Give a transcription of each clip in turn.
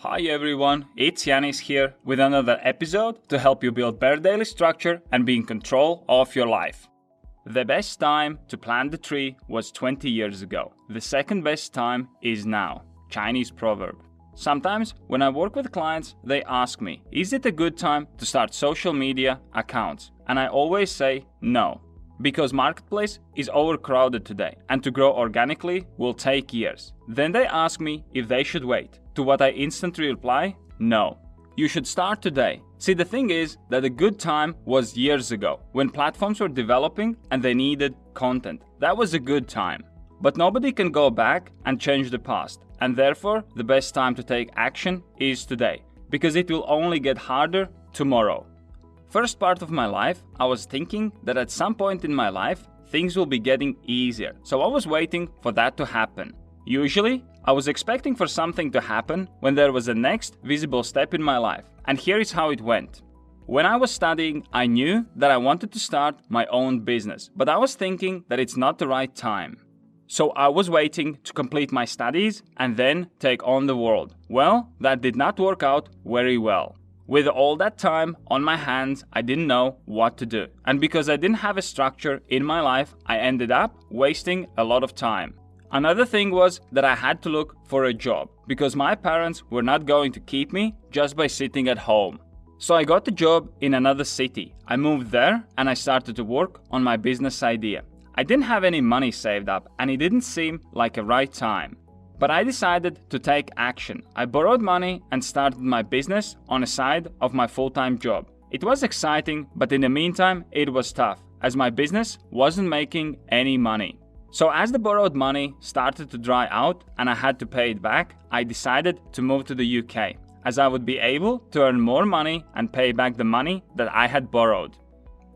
Hi everyone, it's Janis here with another episode to help you build better daily structure and be in control of your life. The best time to plant the tree was 20 years ago. The second best time is now. Chinese proverb. Sometimes when I work with clients, they ask me, is it a good time to start social media accounts? And I always say no. Because marketplace is overcrowded today and to grow organically will take years. Then they ask me if they should wait. To what I instantly reply, no. You should start today. See, the thing is that a good time was years ago when platforms were developing and they needed content. That was a good time. But nobody can go back and change the past. And therefore, the best time to take action is today, because it will only get harder tomorrow. First part of my life, I was thinking that at some point in my life, things will be getting easier. So I was waiting for that to happen. Usually, I was expecting for something to happen when there was a next visible step in my life. And here is how it went. When I was studying, I knew that I wanted to start my own business, but I was thinking that it's not the right time. So I was waiting to complete my studies and then take on the world. Well, that did not work out very well. With all that time on my hands, I didn't know what to do. And because I didn't have a structure in my life, I ended up wasting a lot of time. Another thing was that I had to look for a job because my parents were not going to keep me just by sitting at home. So I got a job in another city. I moved there and I started to work on my business idea. I didn't have any money saved up and it didn't seem like a right time. But I decided to take action. I borrowed money and started my business on the side of my full-time job. It was exciting, but in the meantime, it was tough as my business wasn't making any money. So as the borrowed money started to dry out and I had to pay it back, I decided to move to the UK, as I would be able to earn more money and pay back the money that I had borrowed.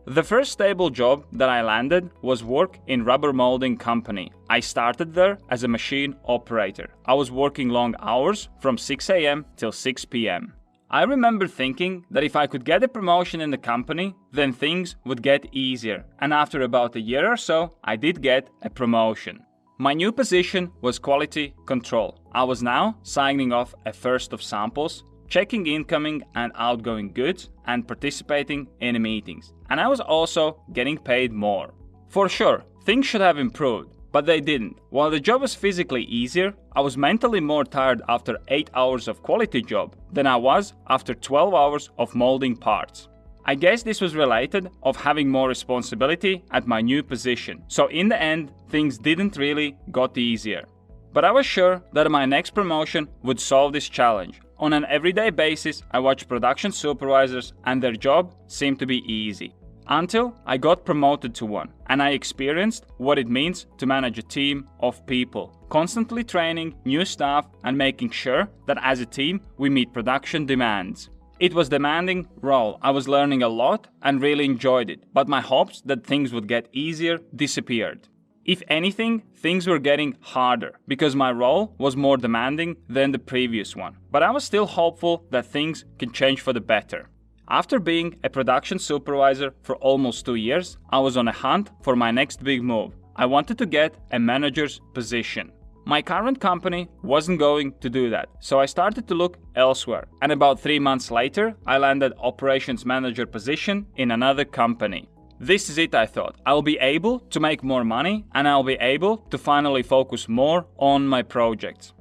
The first stable job that I landed was work in rubber molding company. I started there as a machine operator. I was working long hours from 6 a.m. till 6 p.m. I remember thinking that if I could get a promotion in the company, then things would get easier. And after about a year or so, I did get a promotion. My new position was quality control. I was now signing off a first of samples, checking incoming and outgoing goods, and participating in meetings. And I was also getting paid more. For sure, things should have improved, but they didn't. While the job was physically easier, I was mentally more tired after 8 hours of quality job than I was after 12 hours of molding parts. I guess this was related of having more responsibility at my new position. So in the end, things didn't really got easier. But I was sure that my next promotion would solve this challenge. On an everyday basis, I watched production supervisors and their job seemed to be easy. Until I got promoted to one and I experienced what it means to manage a team of people, constantly training new staff and making sure that as a team we meet production demands. It was a demanding role. I was learning a lot and really enjoyed it, but my hopes that things would get easier disappeared. If anything, things were getting harder because my role was more demanding than the previous one. But I was still hopeful that things can change for the better. After being a production supervisor for almost 2 years, I was on a hunt for my next big move. I wanted to get a manager's position. My current company wasn't going to do that, so I started to look elsewhere. And about 3 months later, I landed operations manager position in another company. This is it, I thought. I'll be able to make more money and I'll be able to finally focus more on my projects.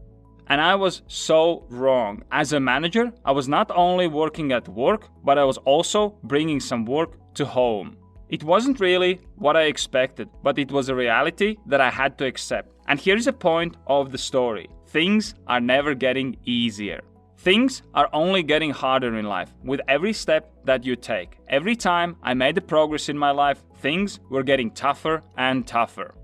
And I was so wrong. As a manager, I was not only working at work, but I was also bringing some work to home. It wasn't really what I expected, but it was a reality that I had to accept. And here's a point of the story. Things are never getting easier. Things are only getting harder in life with every step that you take. Every time I made a progress in my life, things were getting tougher and tougher.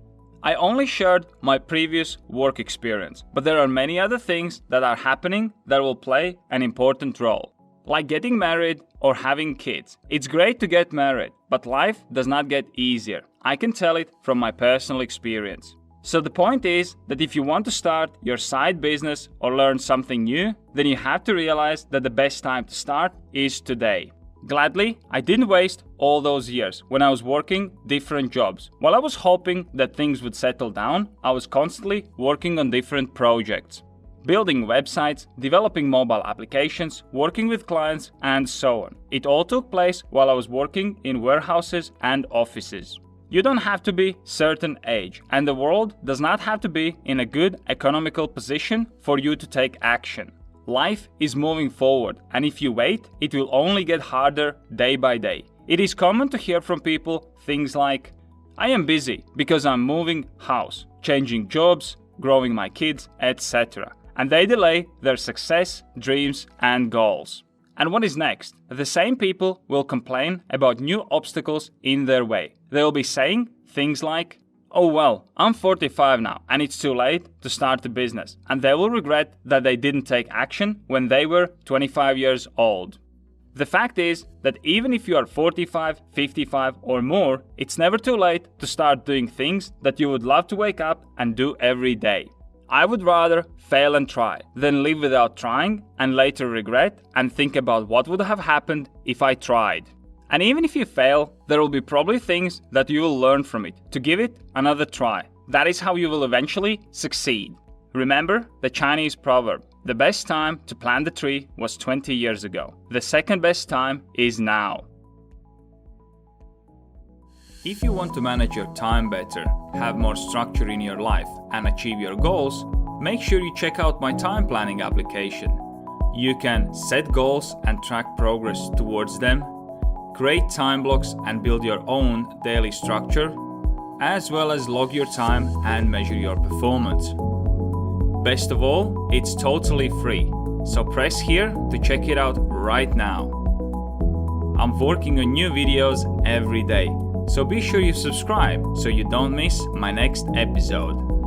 I only shared my previous work experience, but there are many other things that are happening that will play an important role. Like getting married or having kids. It's great to get married, but life does not get easier. I can tell it from my personal experience. So the point is that if you want to start your side business or learn something new, then you have to realize that the best time to start is today. Gladly, I didn't waste all those years when I was working different jobs. While I was hoping that things would settle down, I was constantly working on different projects. building websites, developing mobile applications, working with clients, and so on. It all took place while I was working in warehouses and offices. You don't have to be certain age, and the world does not have to be in a good economical position for you to take action. Life is moving forward, and if you wait, it will only get harder day by day. It is common to hear from people things like, I am busy because I'm moving house, changing jobs, growing my kids, etc. And they delay their success, dreams, and goals. And what is next? The same people will complain about new obstacles in their way. They'll be saying things like, oh well, I'm 45 now and it's too late to start a business. And they will regret that they didn't take action when they were 25 years old. The fact is that even if you are 45, 55 or more, it's never too late to start doing things that you would love to wake up and do every day. I would rather fail and try than live without trying and later regret and think about what would have happened if I tried. And even if you fail, there will be probably things that you will learn from it to give it another try. That is how you will eventually succeed. Remember the Chinese proverb, the best time to plant the tree was 20 years ago. The second best time is now. If you want to manage your time better, have more structure in your life, and achieve your goals, make sure you check out my time planning application. You can set goals and track progress towards them, create time blocks and build your own daily structure, as well as log your time and measure your performance. Best of all, it's totally free, so press here to check it out right now. I'm working on new videos every day, so be sure you subscribe so you don't miss my next episode.